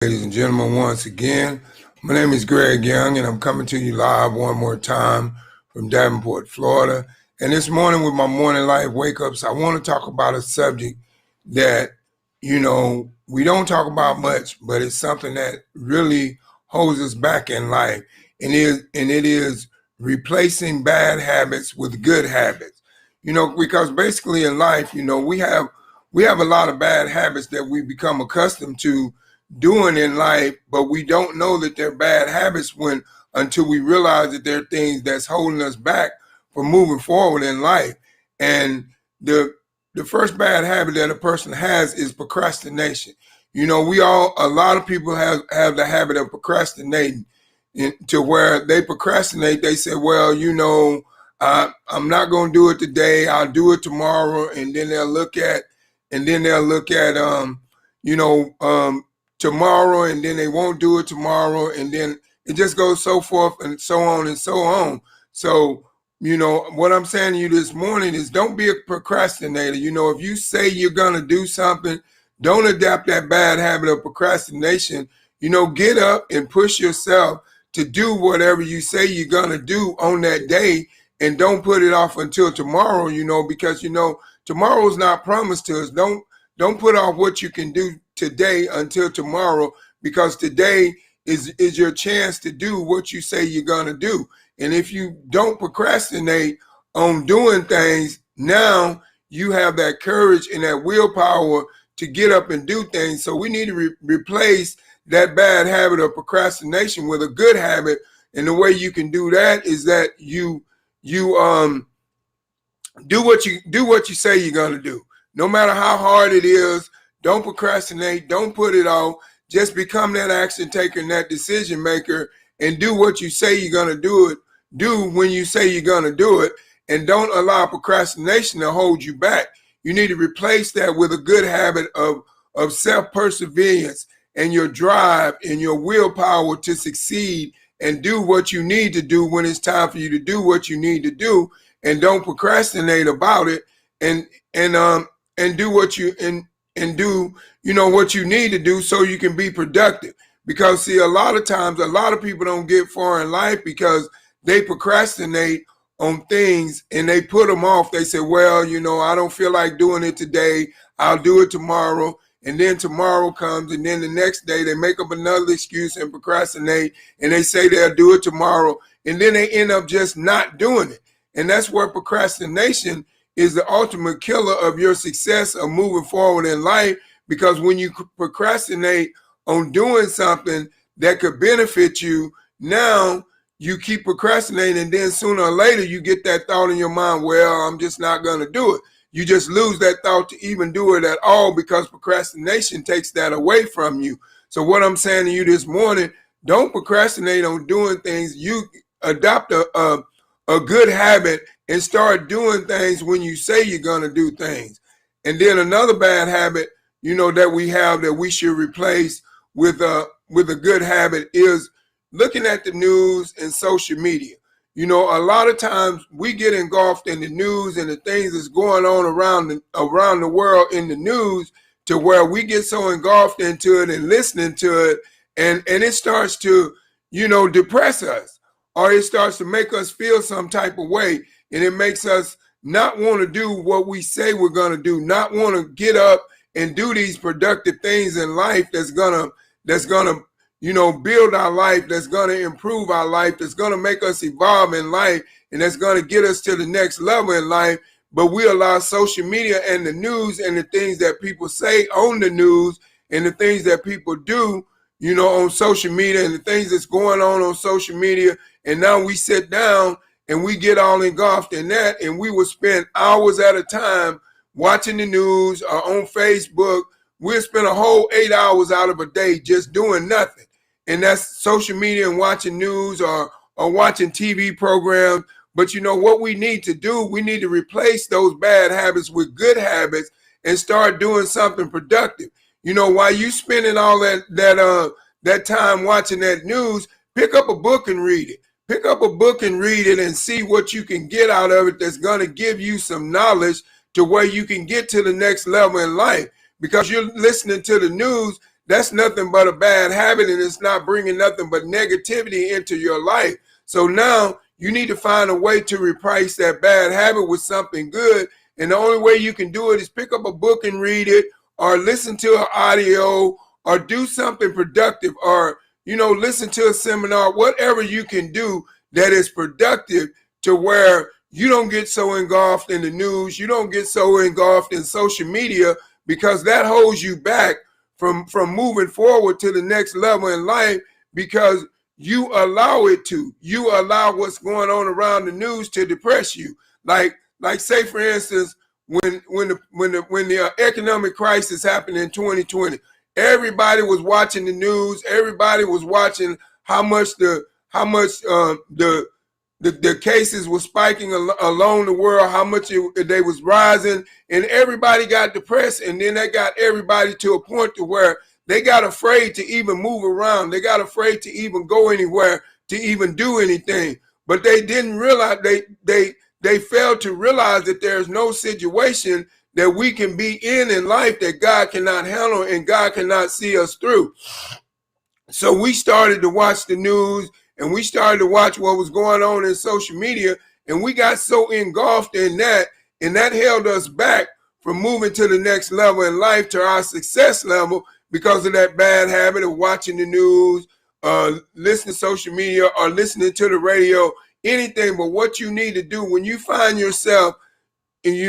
Ladies and gentlemen, once again, my name is Greg Young, and I'm coming to you live one more time from Davenport, Florida. And this morning with my morning life wake-ups, I want to talk about a subject that, we don't talk about much, but it's something that really holds us back in life. And it is replacing bad habits with good habits. Because basically in life, we have a lot of bad habits that we become accustomed to doing in life, but we don't know that they're bad habits until we realize that there are things that's holding us back from moving forward in life. And the first bad habit that a person has is procrastination. A lot of people have the habit of procrastinating to where they procrastinate. They say, well, I'm not going to do it today. I'll do it tomorrow. And then they'll look at tomorrow, and then they won't do it tomorrow, and then it just goes so forth and so on and so on. So, what I'm saying to you this morning is don't be a procrastinator. If you say you're going to do something, don't adapt that bad habit of procrastination. Get up and push yourself to do whatever you say you're going to do on that day, and don't put it off until tomorrow, because, tomorrow's not promised to us. Don't put off what you can do today until tomorrow, because today is your chance to do what you say you're going to do. And if you don't procrastinate on doing things, now you have that courage and that willpower to get up and do things. So we need to replace that bad habit of procrastination with a good habit. And the way you can do that is that you do what you say you're going to do. No matter how hard it is, don't procrastinate. Don't put it off. Just become that action taker and that decision maker, and do what you say you're going to do. Do when you say you're going to do it, and don't allow procrastination to hold you back. You need to replace that with a good habit of self-perseverance and your drive and your willpower to succeed and do what you need to do when it's time for you to do what you need to do, and don't procrastinate about it, and do what you do what you need to do so you can be productive. Because see, a lot of times, a lot of people don't get far in life because they procrastinate on things and they put them off. They say, well, I don't feel like doing it today. I'll do it tomorrow. And then tomorrow comes, and then the next day they make up another excuse and procrastinate, and they say they'll do it tomorrow, and then they end up just not doing it. And that's where procrastination is the ultimate killer of your success of moving forward in life. Because when you procrastinate on doing something that could benefit you, now you keep procrastinating, and then sooner or later you get that thought in your mind, well, I'm just not going to do it. You just lose that thought to even do it at all, because procrastination takes that away from you. So what I'm saying to you this morning, don't procrastinate on doing things. You adopt a good habit and start doing things when you say you're going to do things. And then another bad habit, that we have that we should replace with a good habit is looking at the news and social media. A lot of times we get engulfed in the news and the things that's going on around the world in the news, to where we get so engulfed into it and listening to it, and it starts to, depress us, or it starts to make us feel some type of way, and it makes us not want to do what we say we're going to do, not want to get up and do these productive things in life that's gonna build our life, that's going to improve our life, that's going to make us evolve in life, and that's going to get us to the next level in life. But we allow social media and the news and the things that people say on the news and the things that people do, on social media, and the things that's going on social media. And now we sit down and we get all engulfed in that, and we will spend hours at a time watching the news or on Facebook. We'll spend a whole 8 hours out of a day just doing nothing. And that's social media and watching news or watching TV programs. But what we need to do, we need to replace those bad habits with good habits and start doing something productive. While you spending all that time watching that news, pick up a book and read it. Pick up a book and read it and see what you can get out of it that's going to give you some knowledge to where you can get to the next level in life. Because you're listening to the news that's nothing but a bad habit, and it's not bringing nothing but negativity into your life. So now you need to find a way to replace that bad habit with something good. And the only way you can do it is pick up a book and read it, or listen to an audio, or do something productive, or, listen to a seminar, whatever you can do that is productive, to where you don't get so engulfed in the news, you don't get so engulfed in social media, because that holds you back from moving forward to the next level in life, because you allow it to. You allow what's going on around the news to depress you. Like say for instance, when the economic crisis happened in 2020, everybody was watching the news. Everybody was watching how much the cases were spiking along the world, how much they was rising, and everybody got depressed. And then that got everybody to a point to where they got afraid to even move around. They got afraid to even go anywhere, to even do anything. But they didn't realize, they failed to realize that there's no situation that we can be in life that God cannot handle and God cannot see us through. So we started to watch the news, and we started to watch what was going on in social media, and we got so engulfed in that, and that held us back from moving to the next level in life, to our success level, because of that bad habit of watching the news, listening to social media, or listening to the radio, anything. But what you need to do when you find yourself, in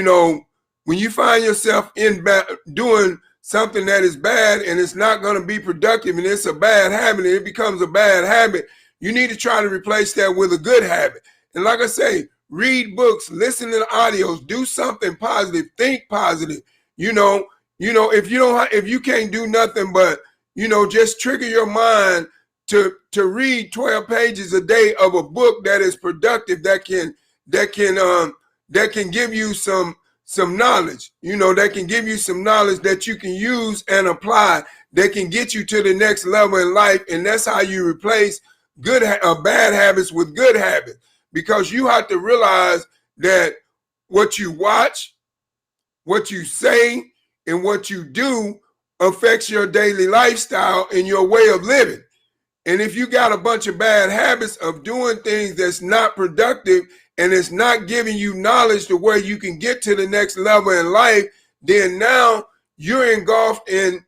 doing something that is bad, and it's not going to be productive, and it's a bad habit, and it becomes a bad habit, you need to try to replace that with a good habit. And like I say, read books, listen to audios, do something positive, think positive. If you can't do nothing but, just trigger your mind to read 12 pages a day of a book that is productive, that can give you some knowledge, that can give you some knowledge that you can use and apply, that can get you to the next level in life. And that's how you replace bad habits with good habits, because you have to realize that what you watch, what you say, and what you do affects your daily lifestyle and your way of living. And if you got a bunch of bad habits of doing things that's not productive, and it's not giving you knowledge to where you can get to the next level in life, then now you're engulfed in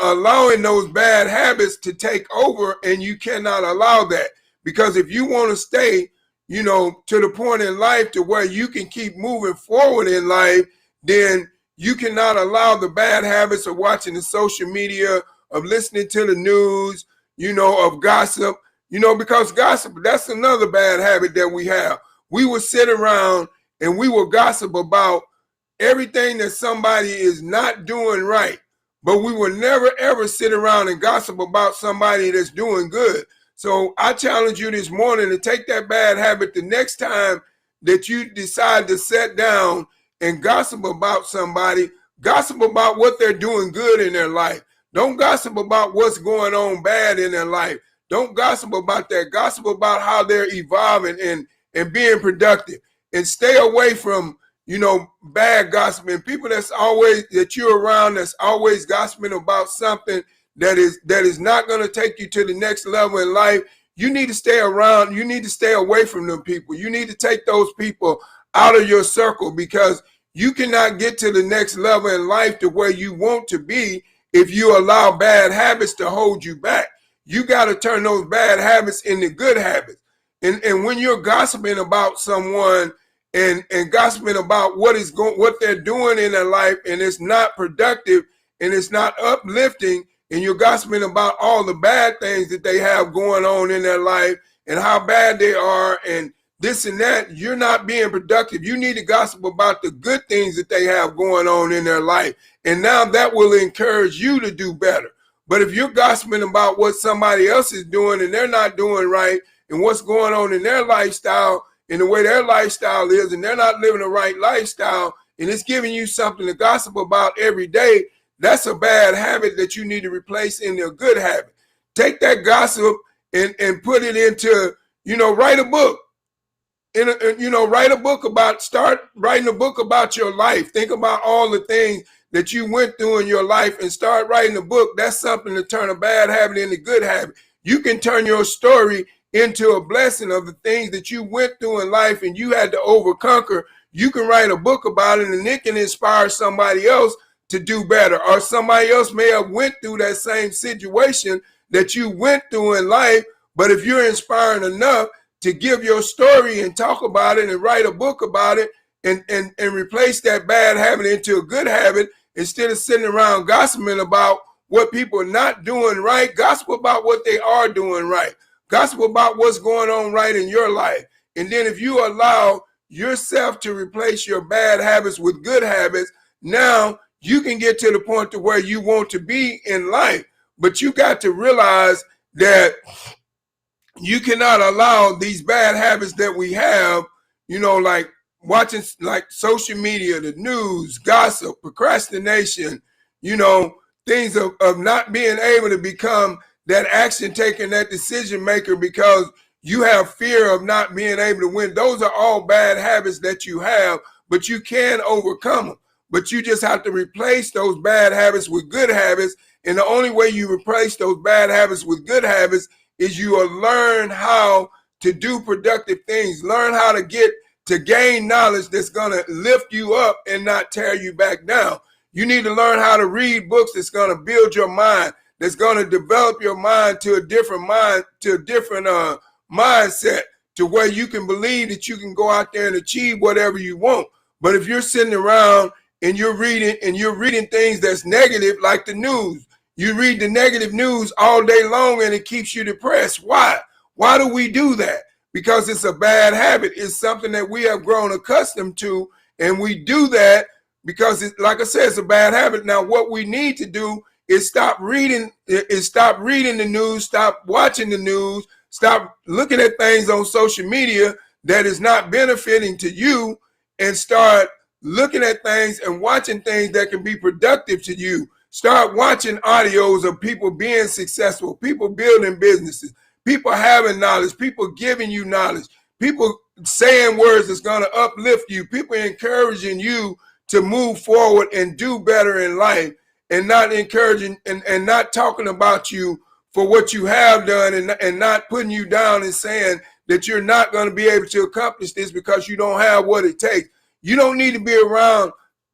allowing those bad habits to take over, and you cannot allow that. Because if you want to stay, to the point in life to where you can keep moving forward in life, then you cannot allow the bad habits of watching the social media, of listening to the news, of gossip, because gossip, that's another bad habit that we have. We will sit around and we will gossip about everything that somebody is not doing right, but we will never ever sit around and gossip about somebody that's doing good. So I challenge you this morning to take that bad habit the next time that you decide to sit down and gossip about somebody. Gossip about what they're doing good in their life. Don't gossip about what's going on bad in their life. Don't gossip about that. Gossip about how they're evolving and being productive. And stay away from, bad gossiping. People that you're around that's always gossiping about something that is not going to take you to the next level in life. You need to stay around. You need to stay away from them people. You need to take those people out of your circle, because you cannot get to the next level in life to where you want to be if you allow bad habits to hold you back. You got to turn those bad habits into good habits. And when you're gossiping about someone and gossiping about what they're doing in their life, and it's not productive and it's not uplifting, and you're gossiping about all the bad things that they have going on in their life and how bad they are and this and that, you're not being productive. You need to gossip about the good things that they have going on in their life. And now that will encourage you to do better. But if you're gossiping about what somebody else is doing and they're not doing right, and what's going on in their lifestyle and the way their lifestyle is, and they're not living the right lifestyle, and it's giving you something to gossip about every day, that's a bad habit that you need to replace into a good habit. Take that gossip and put it into, write a book. Start writing a book about your life. Think about all the things that you went through in your life and start writing a book. That's something to turn a bad habit into a good habit. You can turn your story into a blessing of the things that you went through in life and you had to overconquer. You can write a book about it, and it can inspire somebody else to do better, or somebody else may have went through that same situation that you went through in life. But if you're inspiring enough to give your story and talk about it and write a book about it and replace that bad habit into a good habit, instead of sitting around gossiping about what people are not doing right, gossip about what they are doing right. Gossip about what's going on right in your life. And then if you allow yourself to replace your bad habits with good habits, now you can get to the point to where you want to be in life. But you got to realize that you cannot allow these bad habits that we have, like watching like social media, the news, gossip, procrastination, things of not being able to become that action taker, that decision maker, because you have fear of not being able to win. Those are all bad habits that you have, but you can overcome them. But you just have to replace those bad habits with good habits. And the only way you replace those bad habits with good habits is you will learn how to do productive things, learn how to gain knowledge that's going to lift you up and not tear you back down. You need to learn how to read books that's going to build your mind, that's going to develop your mind to a different mindset, to where you can believe that you can go out there and achieve whatever you want. But if you're sitting around and you're reading things that's negative, like the news, you read the negative news all day long and it keeps you depressed. Why? Why do we do that? Because it's a bad habit. It's something that we have grown accustomed to, and we do that because, like I said, it's a bad habit. Now, what we need to do is stop reading the news, stop watching the news, stop looking at things on social media that is not benefiting to you, and start looking at things and watching things that can be productive to you. Start watching audios of people being successful, people building businesses, people having knowledge, people giving you knowledge, people saying words that's going to uplift you, people encouraging you to move forward and do better in life, and not encouraging and not talking about you for what you have done, and not putting you down and saying that you're not going to be able to accomplish this because you don't have what it takes. You don't need to be around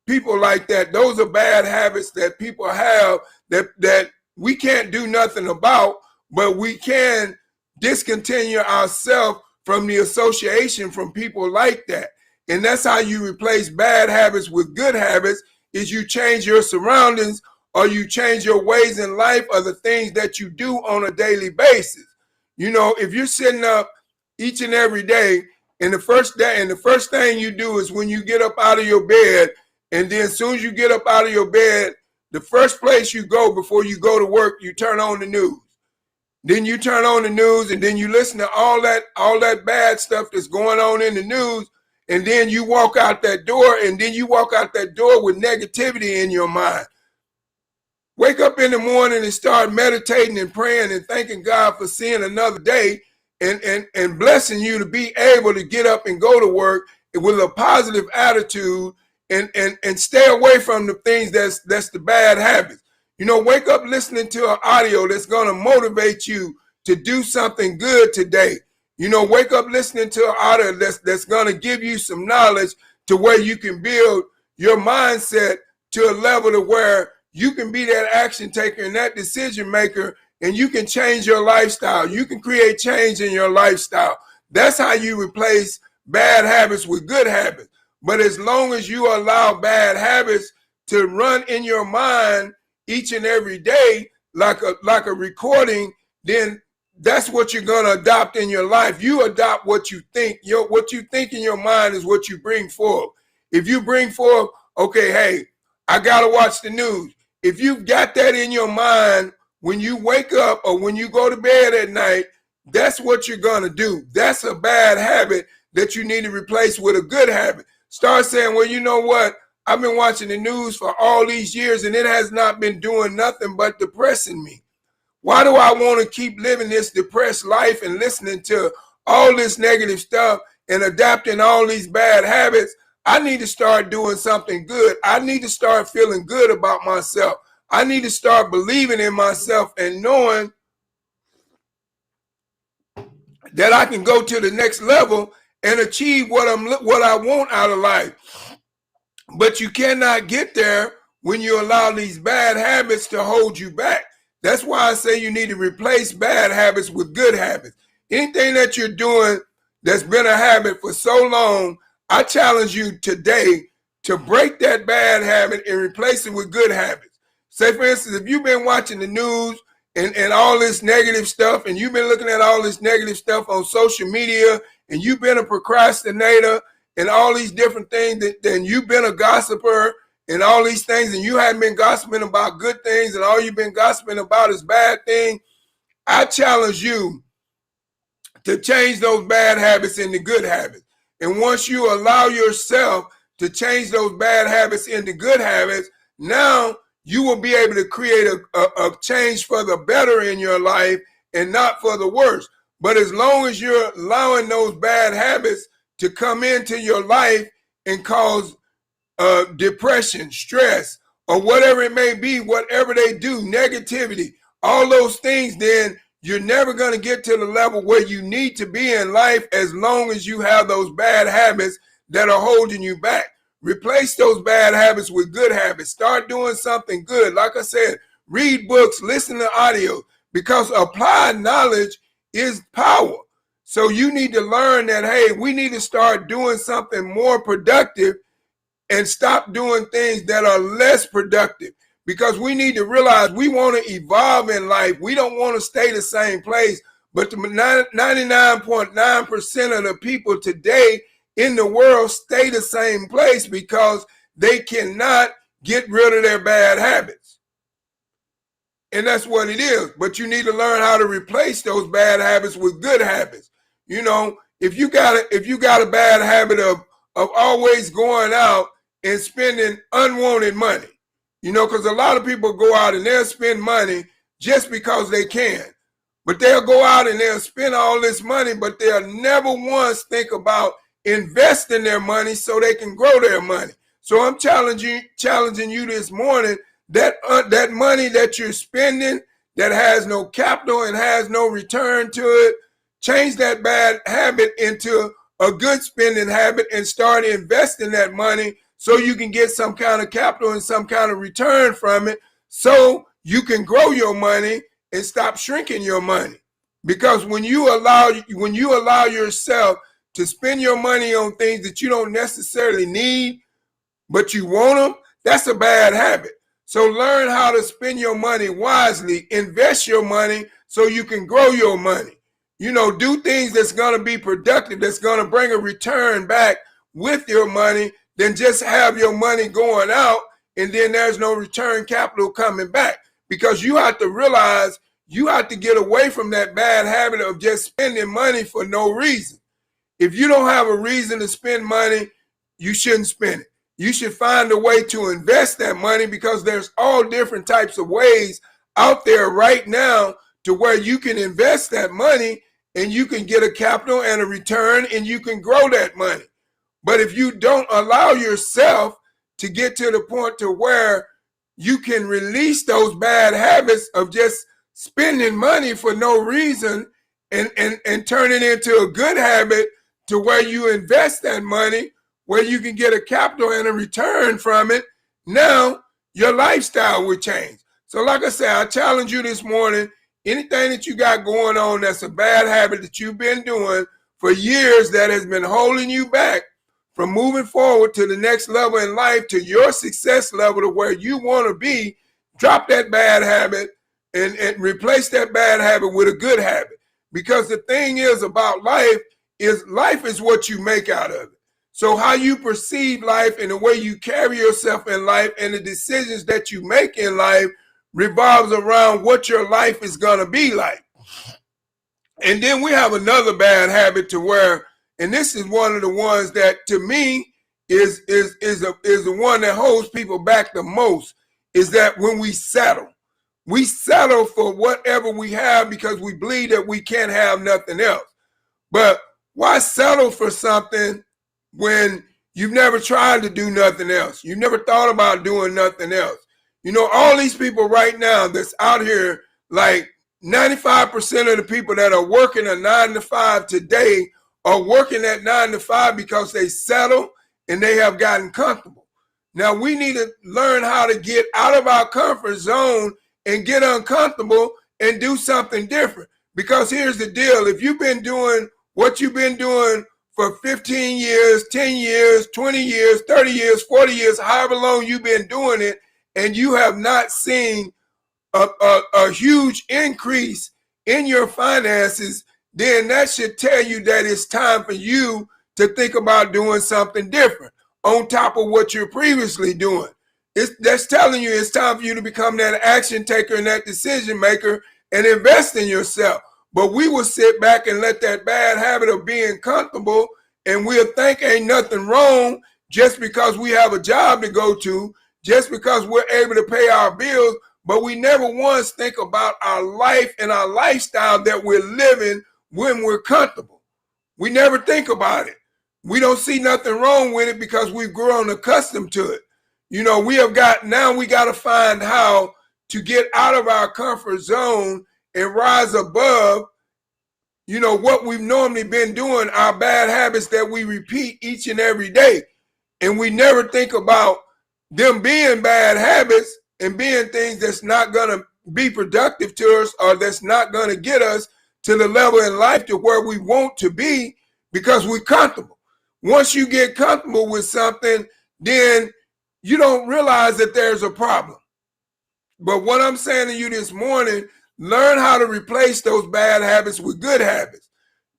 people like that. Those are bad habits that people have that we can't do nothing about, but we can discontinue ourselves from the association from people like that. And that's how you replace bad habits with good habits, is you change your surroundings, or you change your ways in life, or the things that you do on a daily basis. If you're sitting up each and every day, and the first thing you do is when you get up out of your bed, and then as soon as you get up out of your bed, the first place you go before you go to work, you turn on the news. Then you turn on the news, and then you listen to all that bad stuff that's going on in the news, and then you walk out that door, with negativity in your mind. Wake up in the morning and start meditating and praying and thanking God for seeing another day, and blessing you to be able to get up and go to work with a positive attitude, and stay away from the things that's the bad habits. Wake up listening to an audio that's going to motivate you to do something good today. Wake up listening to an audio that's going to give you some knowledge to where you can build your mindset to a level to where you can be that action taker and that decision maker, and you can change your lifestyle. You can create change in your lifestyle. That's how you replace bad habits with good habits. But as long as you allow bad habits to run in your mind each and every day like a recording, then that's what you're going to adopt in your life. You adopt what you think. What you think in your mind is what you bring forth. If you bring forth, okay, hey, I got to watch the news. If you've got that in your mind when you wake up or when you go to bed at night, that's what you're going to do. That's a bad habit that you need to replace with a good habit. Start saying, well, you know what? I've been watching the news for all these years, and it has not been doing nothing but depressing me. Why do I want to keep living this depressed life and listening to all this negative stuff and adapting all these bad habits? I need to start doing something good. I need to start feeling good about myself. I need to start believing in myself and knowing that I can go to the next level and achieve what I want out of life. But you cannot get there when you allow these bad habits to hold you back. That's why I say you need to replace bad habits with good habits. Anything that you're doing that's been a habit for so long, I challenge you today to break that bad habit and replace it with good habits. Say, for instance, if you've been watching the news and all this negative stuff, and you've been looking at all this negative stuff on social media, and you've been a procrastinator and all these different things, then you've been a gossiper and all these things, and you haven't been gossiping about good things, and all you've been gossiping about is bad things, I challenge you to change those bad habits into good habits. And once you allow yourself to change those bad habits into good habits, now you will be able to create a change for the better in your life and not for the worse. But as long as you're allowing those bad habits to come into your life and cause depression, stress, or whatever it may be, whatever they do, negativity, all those things, then you're never going to get to the level where you need to be in life as long as you have those bad habits that are holding you back. Replace those bad habits with good habits. Start doing something good. Like I said, read books, listen to audio, because applied knowledge is power. So you need to learn that, hey, we need to start doing something more productive and stop doing things that are less productive, because we need to realize we want to evolve in life. We don't want to stay the same place. But the 99.9% of the people today in the world stay the same place because they cannot get rid of their bad habits. And that's what it is. But you need to learn how to replace those bad habits with good habits. You know, if you got a bad habit of always going out and spending unwanted money, you know, because a lot of people go out and they'll spend money just because they can. But they'll go out and they'll spend all this money, but they'll never once think about investing their money so they can grow their money. So I'm challenging you this morning that that money that you're spending that has no capital and has no return to it, change that bad habit into a good spending habit and start investing that money so you can get some kind of capital and some kind of return from it, so you can grow your money and stop shrinking your money. Because when you allow yourself to spend your money on things that you don't necessarily need, but you want them, that's a bad habit. So learn how to spend your money wisely, invest your money so you can grow your money. You know, do things that's going to be productive, that's going to bring a return back with your money, than just have your money going out and then there's no return capital coming back. Because you have to realize you have to get away from that bad habit of just spending money for no reason. If you don't have a reason to spend money, you shouldn't spend it. You should find a way to invest that money, because there's all different types of ways out there right now to where you can invest that money and you can get a capital and a return and you can grow that money. But if you don't allow yourself to get to the point to where you can release those bad habits of just spending money for no reason and turn it into a good habit to where you invest that money, where you can get a capital and a return from it, now your lifestyle will change. So like I said, I challenge you this morning, anything that you got going on that's a bad habit that you've been doing for years that has been holding you back from moving forward to the next level in life, to your success level, to where you want to be, drop that bad habit and replace that bad habit with a good habit. Because the thing is about life is what you make out of it. So how you perceive life and the way you carry yourself in life and the decisions that you make in life revolves around what your life is going to be like. And then we have another bad habit to where, and this is one of the ones that to me is the one that holds people back the most, is that when we settle for whatever we have because we believe that we can't have nothing else. But why settle for something when You've never tried to do nothing else. You've never thought about doing nothing else. You know, all these people right now that's out here, like 95% of the people that are working a 9 to 5 today are working at 9 to 5 because they settle and they have gotten comfortable. Now we need to learn how to get out of our comfort zone and get uncomfortable and do something different. Because here's the deal. If you've been doing what you've been doing for 15 years, 10 years, 20 years, 30 years, 40 years, however long you've been doing it, and you have not seen a huge increase in your finances, then that should tell you that it's time for you to think about doing something different on top of what you're previously doing. That's telling you it's time for you to become that action taker and that decision maker and invest in yourself. But we will sit back and let that bad habit of being comfortable, and we'll think ain't nothing wrong just because we have a job to go to, just because we're able to pay our bills, but we never once think about our life and our lifestyle that we're living when we're comfortable. We never think about it. We don't see nothing wrong with it because we've grown accustomed to it. You know, we got to find how to get out of our comfort zone and rise above, you know, what we've normally been doing, our bad habits that we repeat each and every day. And we never think about them being bad habits and being things that's not going to be productive to us, or that's not going to get us to the level in life to where we want to be, because we're comfortable. Once you get comfortable with something, then you don't realize that there's a problem. But what I'm saying to you this morning, learn how to replace those bad habits with good habits.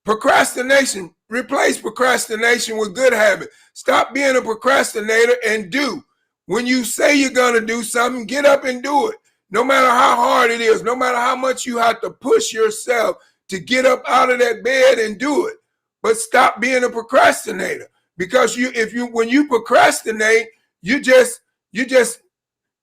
Procrastination, replace procrastination with good habits. Stop being a procrastinator and do. When you say you're going to do something, get up and do it. No matter how hard it is, no matter how much you have to push yourself to get up out of that bed and do it. But stop being a procrastinator, because when you procrastinate, you just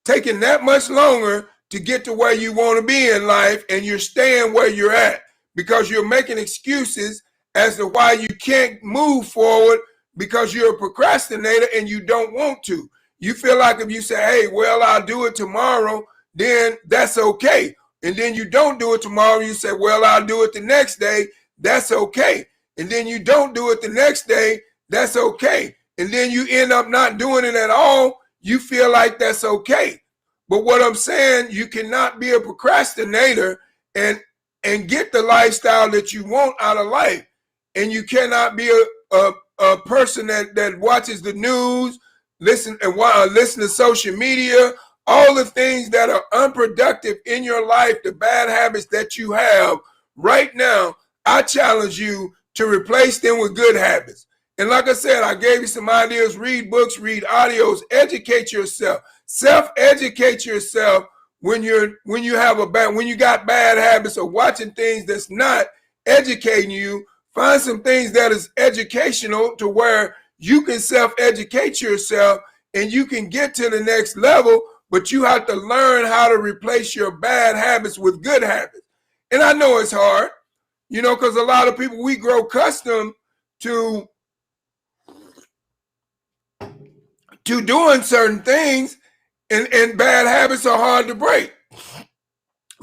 taking that much longer to get to where you want to be in life, and you're staying where you're at because you're making excuses as to why you can't move forward, because you're a procrastinator and you don't want to. You feel like if you say, hey, well, I'll do it tomorrow, then that's okay. And then you don't do it tomorrow. You say, well, I'll do it the next day. That's okay. And then you don't do it the next day. That's okay. And then you end up not doing it at all. You feel like that's okay. But what I'm saying, you cannot be a procrastinator and get the lifestyle that you want out of life. And you cannot be a person that watches the news, listen to social media, all the things that are unproductive in your life, the bad habits that you have right now. I challenge you to replace them with good habits. And like I said, I gave you some ideas. Read books, read audios, educate yourself, self-educate yourself when you got bad habits of watching things that's not educating you. Find some things that is educational to where you can self-educate yourself and you can get to the next level, but you have to learn how to replace your bad habits with good habits. And I know it's hard, you know, because a lot of people, we grow accustomed to doing certain things, and bad habits are hard to break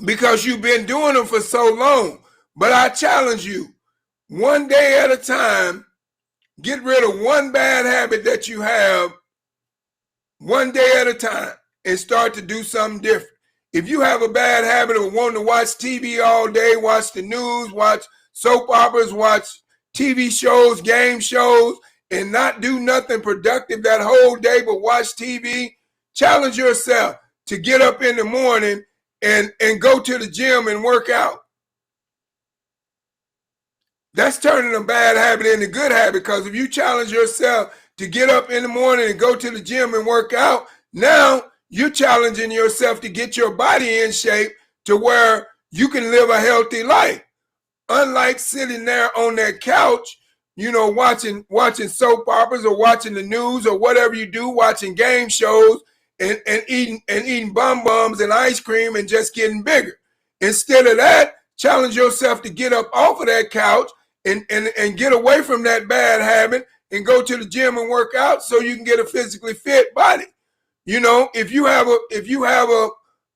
because you've been doing them for so long. But I challenge you, one day at a time, get rid of one bad habit that you have one day at a time and start to do something different. If you have a bad habit of wanting to watch TV all day, watch the news, watch soap operas, watch TV shows, game shows, and not do nothing productive that whole day but watch TV, challenge yourself to get up in the morning and go to the gym and work out. That's turning a bad habit into a good habit, because if you challenge yourself to get up in the morning and go to the gym and work out, now you're challenging yourself to get your body in shape to where you can live a healthy life. Unlike sitting there on that couch, you know, watching soap operas or watching the news or whatever you do, watching game shows and eating bums and ice cream and just getting bigger. Instead of that, challenge yourself to get up off of that couch and get away from that bad habit and go to the gym and work out so you can get a physically fit body. If you have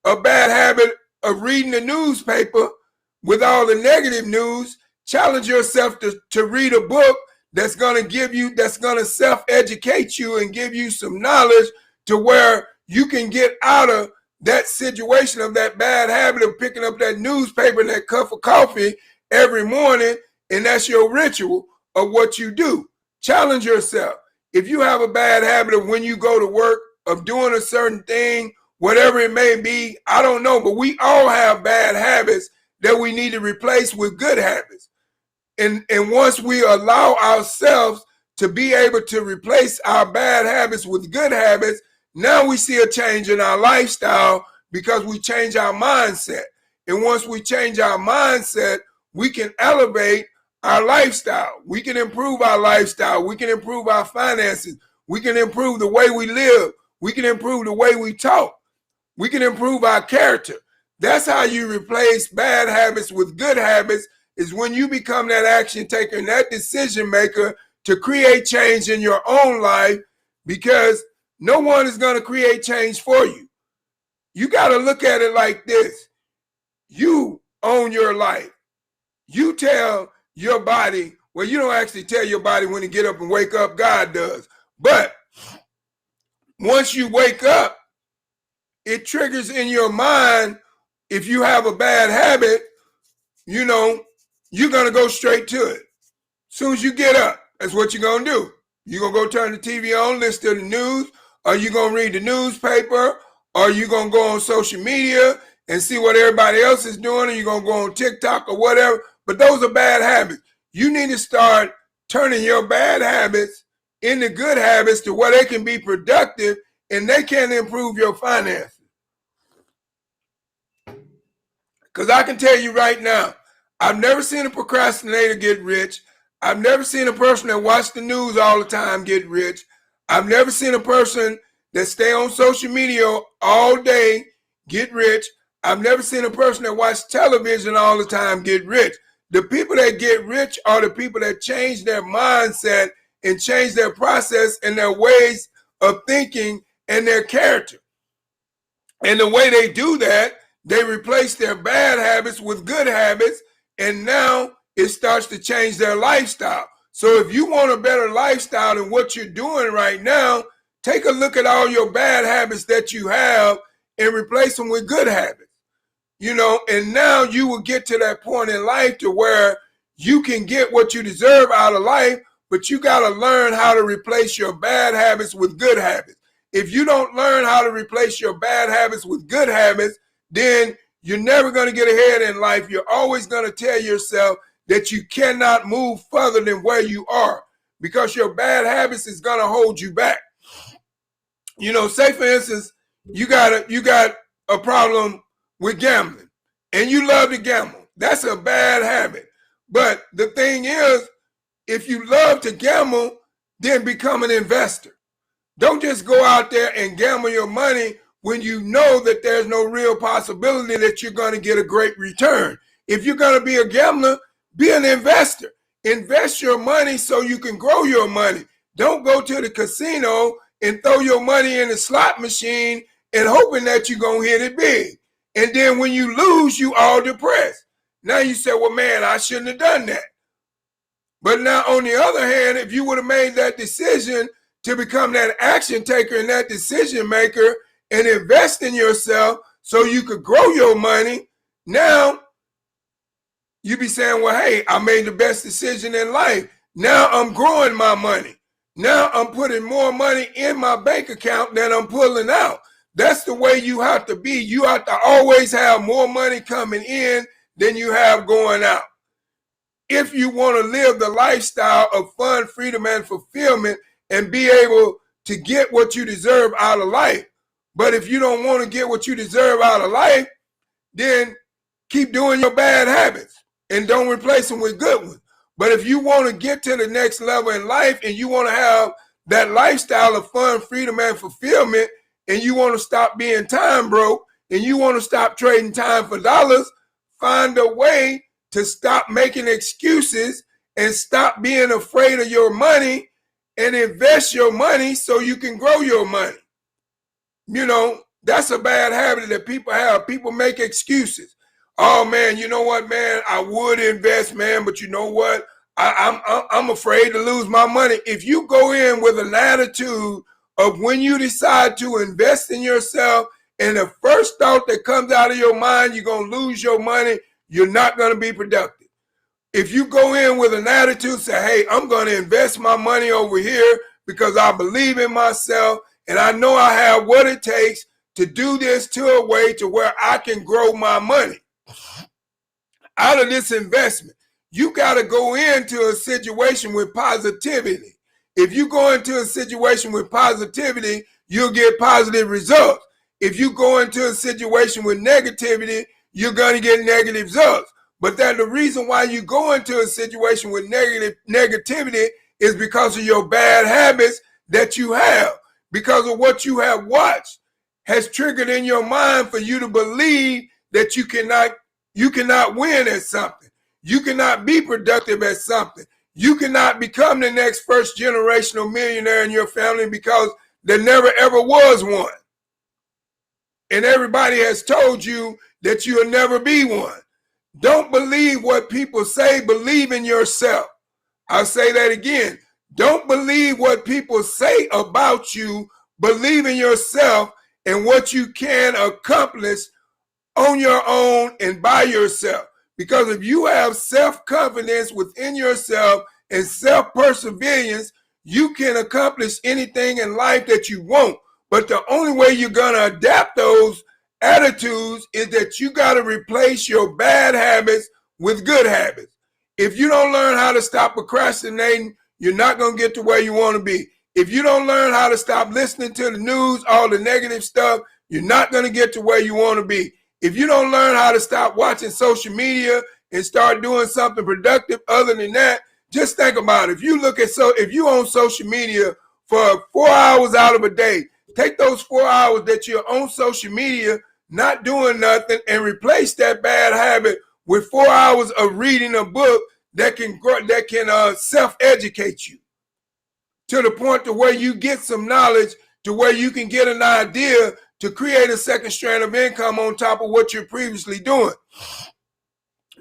a bad habit of reading the newspaper with all the negative news, challenge yourself to read a book that's going to self-educate you and give you some knowledge to where you can get out of that situation of that bad habit of picking up that newspaper and that cup of coffee every morning, and that's your ritual of what you do. Challenge yourself. If you have a bad habit of when you go to work, of doing a certain thing, whatever it may be, I don't know, but we all have bad habits that we need to replace with good habits. And once we allow ourselves to be able to replace our bad habits with good habits, now we see a change in our lifestyle because we change our mindset. And once we change our mindset, we can elevate our lifestyle. We can improve our lifestyle. We can improve our finances. We can improve the way we live. We can improve the way we talk. We can improve our character. That's how you replace bad habits with good habits, is when you become that action taker and that decision maker to create change in your own life, because no one is going to create change for you. You got to look at it like this. You own your life. You tell your body, well, you don't actually tell your body when to get up and wake up, God does. But once you wake up, it triggers in your mind, if you have a bad habit, you're going to go straight to it. As soon as you get up, that's what you're going to do. You're going to go turn the TV on, listen to the news, or you're going to read the newspaper, or you're going to go on social media and see what everybody else is doing, or you're going to go on TikTok or whatever. But those are bad habits. You need to start turning your bad habits into good habits to where they can be productive and they can improve your finances. Because I can tell you right now, I've never seen a procrastinator get rich. I've never seen a person that watch the news all the time get rich. I've never seen a person that stay on social media all day get rich. I've never seen a person that watch television all the time get rich. The people that get rich are the people that change their mindset and change their process and their ways of thinking and their character. And the way they do that, they replace their bad habits with good habits, and now it starts to change their lifestyle. So if you want a better lifestyle than what you're doing right now, take a look at all your bad habits that you have and replace them with good habits. And now you will get to that point in life to where you can get what you deserve out of life, but you got to learn how to replace your bad habits with good habits. If you don't learn how to replace your bad habits with good habits, then you're never going to get ahead in life. You're always going to tell yourself that you cannot move further than where you are, because your bad habits is going to hold you back. Say for instance, you got a problem with gambling and you love to gamble. That's a bad habit. But the thing is, if you love to gamble, then become an investor. Don't just go out there and gamble your money when you know that there's no real possibility that you're going to get a great return. If you're going to be a gambler, be an investor. Invest your money so you can grow your money. Don't go to the casino and throw your money in the slot machine and hoping that you're going to hit it big. And then when you lose, you all depressed. Now you say, well, man, I shouldn't have done that. But now, on the other hand, if you would have made that decision to become that action taker and that decision maker and invest in yourself so you could grow your money, now you be saying, well, hey, I made the best decision in life. Now I'm growing my money. Now I'm putting more money in my bank account than I'm pulling out. That's the way you have to be. You have to always have more money coming in than you have going out. If you want to live the lifestyle of fun, freedom, and fulfillment and be able to get what you deserve out of life. But if you don't want to get what you deserve out of life, then keep doing your bad habits and don't replace them with good ones. But if you want to get to the next level in life and you want to have that lifestyle of fun, freedom, and fulfillment, and you want to stop being time broke and you want to stop trading time for dollars, find a way to stop making excuses and stop being afraid of your money and invest your money so you can grow your money. You know, that's a bad habit that people have. People make excuses. Oh man, you know what, man? I would invest, man, but you know what? I'm afraid to lose my money. If you go in with an attitude of when you decide to invest in yourself, and the first thought that comes out of your mind, you're gonna lose your money, you're not gonna be productive. If you go in with an attitude, say, hey, I'm gonna invest my money over here because I believe in myself and I know I have what it takes to do this to a way to where I can grow my money out of this investment. You got to go into a situation with positivity. If you go into a situation with positivity, you'll get positive results. If you go into a situation with negativity, you're going to get negative results. But that the reason why you go into a situation with negativity is because of your bad habits that you have, because of what you have watched has triggered in your mind for you to believe that you cannot win at something. You cannot be productive at something. You cannot become the next first generational millionaire in your family because there never ever was one. And everybody has told you that you'll never be one. Don't believe what people say. Believe in yourself. I'll say that again. Don't believe what people say about you. Believe in yourself and what you can accomplish on your own and by yourself. Because if you have self-confidence within yourself and self-perseverance, you can accomplish anything in life that you want. But the only way you're going to adapt those attitudes is that you got to replace your bad habits with good habits. If you don't learn how to stop procrastinating, you're not going to get to where you want to be. If you don't learn how to stop listening to the news, all the negative stuff, you're not going to get to where you want to be. If you don't learn how to stop watching social media and start doing something productive other than that, just think about it. If you on social media for 4 hours out of a day, take those 4 hours that you're on social media not doing nothing and replace that bad habit with 4 hours of reading a book that can self-educate you to the point to where you get some knowledge, to where you can get an idea to create a second strand of income on top of what you're previously doing.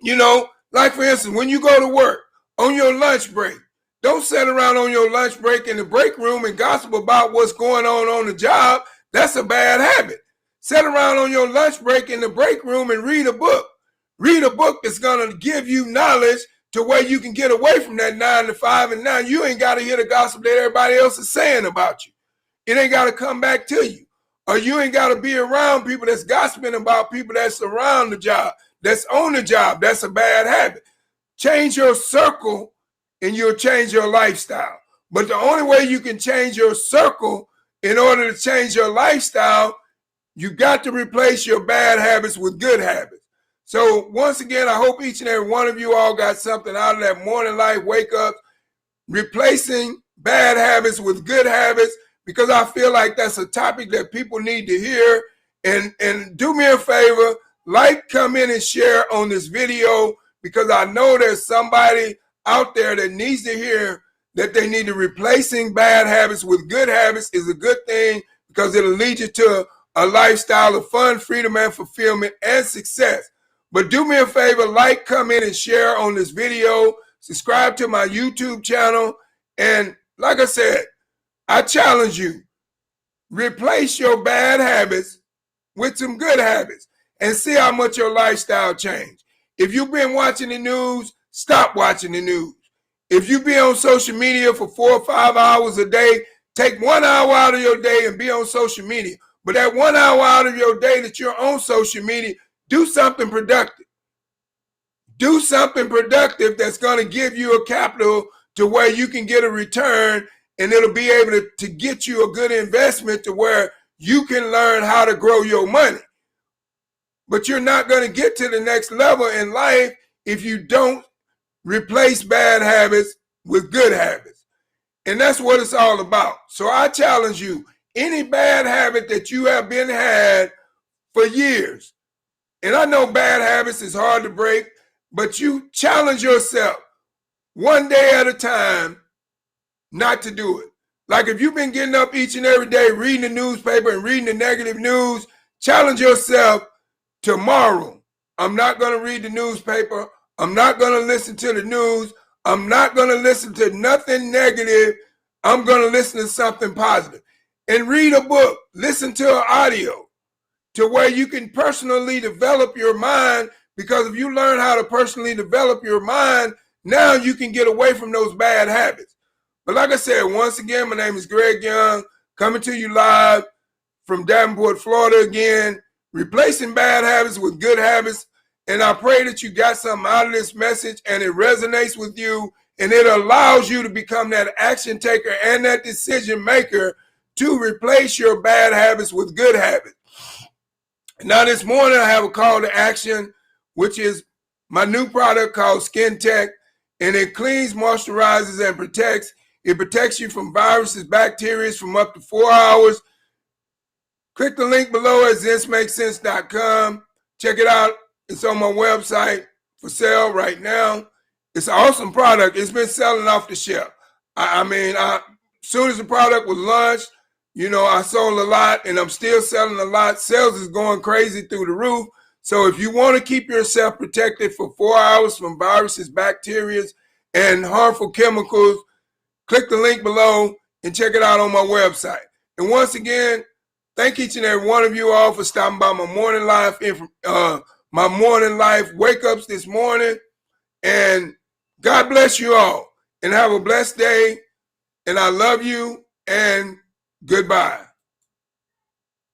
You know, like for instance, when you go to work on your lunch break, don't sit around on your lunch break in the break room and gossip about what's going on the job. That's a bad habit. Sit around on your lunch break in the break room and read a book. Read a book that's going to give you knowledge to where you can get away from that 9 to 5. And now you ain't got to hear the gossip that everybody else is saying about you. It ain't got to come back to you. Or you ain't got to be around people that's gossiping about people that's around the job, that's on the job. That's a bad habit. Change your circle and you'll change your lifestyle. But the only way you can change your circle in order to change your lifestyle, you got to replace your bad habits with good habits. So once again, I hope each and every one of you all got something out of that morning life wake up, replacing bad habits with good habits, because I feel like that's a topic that people need to hear. And do me a favor, like, comment, and share on this video, because I know there's somebody out there that needs to hear that they need to replacing bad habits with good habits is a good thing, because it'll lead you to a lifestyle of fun, freedom, and fulfillment and success. But do me a favor, like, comment, and share on this video. Subscribe to my YouTube channel. And like I said, I challenge you, replace your bad habits with some good habits and see how much your lifestyle change. If you've been watching the news, stop watching the news. If you be on social media for 4 or 5 hours a day, take 1 hour out of your day and be on social media. But that 1 hour out of your day that you're on social media, do something productive. Do something productive that's going to give you a capital to where you can get a return, and it'll be able to get you a good investment to where you can learn how to grow your money. But you're not going to get to the next level in life if you don't replace bad habits with good habits. And that's what it's all about. So I challenge you, any bad habit that you have been had for years, and I know bad habits is hard to break, but you challenge yourself 1 day at a time, not to do it. Like if you've been getting up each and every day, reading the newspaper and reading the negative news, challenge yourself tomorrow. I'm not going to read the newspaper. I'm not going to listen to the news. I'm not going to listen to nothing negative. I'm going to listen to something positive. And read a book. Listen to an audio to where you can personally develop your mind, because if you learn how to personally develop your mind, now you can get away from those bad habits. But like I said, once again, my name is Greg Young, coming to you live from Davenport, Florida again, replacing bad habits with good habits. And I pray that you got something out of this message and it resonates with you and it allows you to become that action taker and that decision maker to replace your bad habits with good habits. Now this morning I have a call to action, which is my new product called Skin Tech, and it cleans, moisturizes, and protects. It protects you from viruses, bacteria from up to 4 hours. Click the link below at thismakesense.com. Check it out. It's on my website for sale right now. It's an awesome product. It's been selling off the shelf. As soon as the product was launched, I sold a lot and I'm still selling a lot. Sales is going crazy through the roof. So if you want to keep yourself protected for 4 hours from viruses, bacteria, and harmful chemicals, click the link below and check it out on my website. And once again, thank each and every one of you all for stopping by my morning life wake-ups this morning. And God bless you all and have a blessed day. And I love you and goodbye.